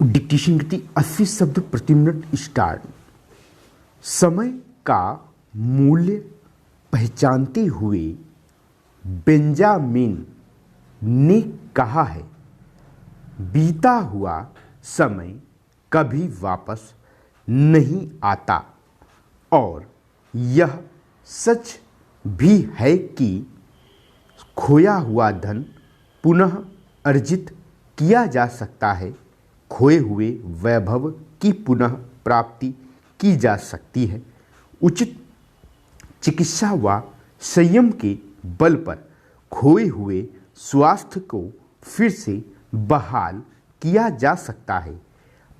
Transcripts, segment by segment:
Dictation गति 80 शब्द प्रति मिनट स्टार्ट। समय का मूल्य पहचानते हुए बेंजामिन ने कहा है, बीता हुआ समय कभी वापस नहीं आता और यह सच भी है कि खोया हुआ धन पुनः अर्जित किया जा सकता है, खोए हुए वैभव की पुनः प्राप्ति की जा सकती है। उचित चिकित्सा व संयम के बल पर खोए हुए स्वास्थ्य को फिर से बहाल किया जा सकता है।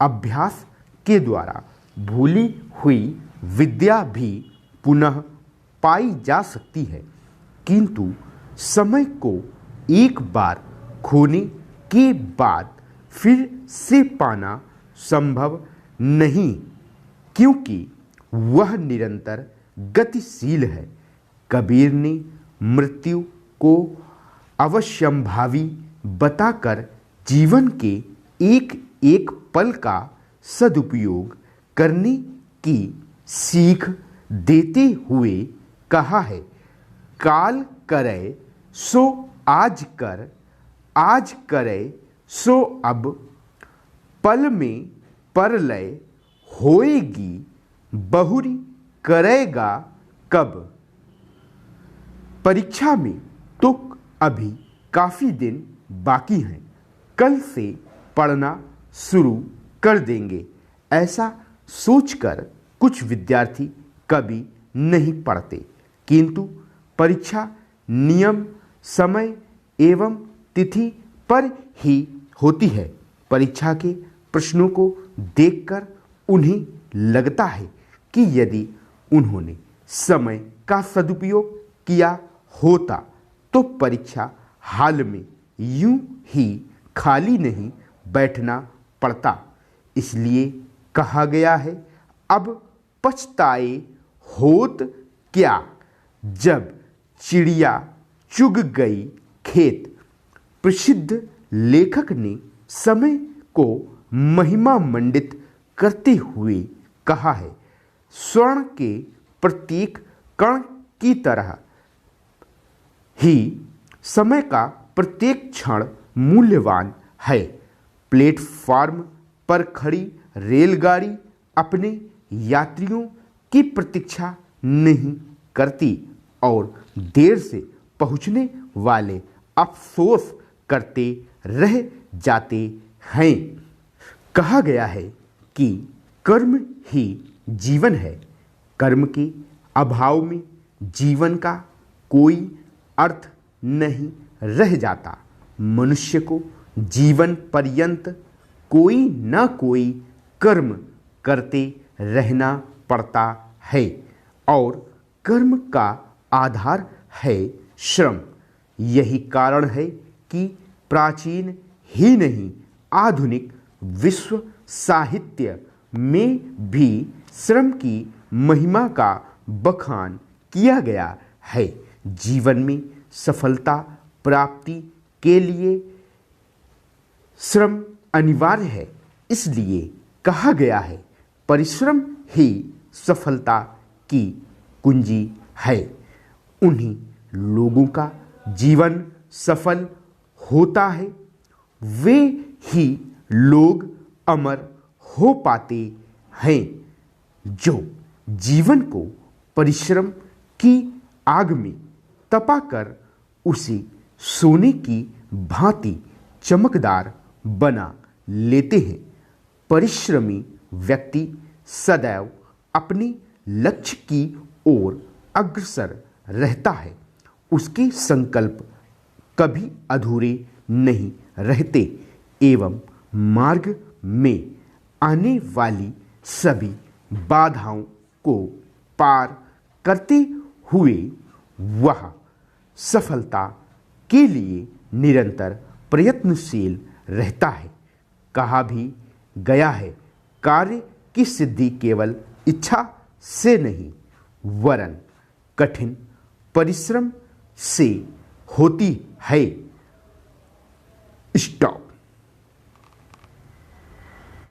अभ्यास के द्वारा भूली हुई विद्या भी पुनः पाई जा सकती है, किंतु समय को एक बार खोने के बाद फिर से पाना संभव नहीं, क्योंकि वह निरंतर गतिशील है। कबीर ने मृत्यु को अवश्यंभावी बताकर जीवन के एक एक पल का सदुपयोग करने की सीख देते हुए कहा है, काल करे सो आज कर, आज करे सो अब, पल में परलय होएगी, बहुरी करेगा कब। परीक्षा में तो अभी काफ़ी दिन बाकी हैं, कल से पढ़ना शुरू कर देंगे, ऐसा सोचकर कुछ विद्यार्थी कभी नहीं पढ़ते, किंतु परीक्षा नियम समय एवं तिथि पर ही होती है। परीक्षा के प्रश्नों को देखकर उन्हें लगता है कि यदि उन्होंने समय का सदुपयोग किया होता तो परीक्षा हाल में यूं ही खाली नहीं बैठना पड़ता। इसलिए कहा गया है, अब पछताए होत क्या, जब चिड़िया चुग गई खेत। प्रसिद्ध लेखक ने समय को महिमा मंडित करते हुए कहा है, स्वर्ण के प्रत्येक कण की तरह ही समय का प्रत्येक क्षण मूल्यवान है। प्लेटफार्म पर खड़ी रेलगाड़ी अपने यात्रियों की प्रतीक्षा नहीं करती और देर से पहुंचने वाले अफसोस करते रह जाते हैं। कहा गया है कि कर्म ही जीवन है, कर्म के अभाव में जीवन का कोई अर्थ नहीं रह जाता। मनुष्य को जीवन पर्यंत कोई न कोई कर्म करते रहना पड़ता है और कर्म का आधार है श्रम। यही कारण है कि प्राचीन ही नहीं, आधुनिक विश्व साहित्य में भी श्रम की महिमा का बखान किया गया है। जीवन में सफलता प्राप्ति के लिए श्रम अनिवार्य है, इसलिए कहा गया है, परिश्रम ही सफलता की कुंजी है। उन्हीं लोगों का जीवन सफल होता है, वे ही लोग अमर हो पाते हैं जो जीवन को परिश्रम की आग में तपाकर उसे सोने की भांति चमकदार बना लेते हैं। परिश्रमी व्यक्ति सदैव अपने लक्ष्य की ओर अग्रसर रहता है, उसके संकल्प कभी अधूरे नहीं रहते एवं मार्ग में आने वाली सभी बाधाओं को पार करते हुए वह सफलता के लिए निरंतर प्रयत्नशील रहता है। कहा भी गया है, कार्य की सिद्धि केवल इच्छा से नहीं वरन कठिन परिश्रम से होती है। स्टॉप।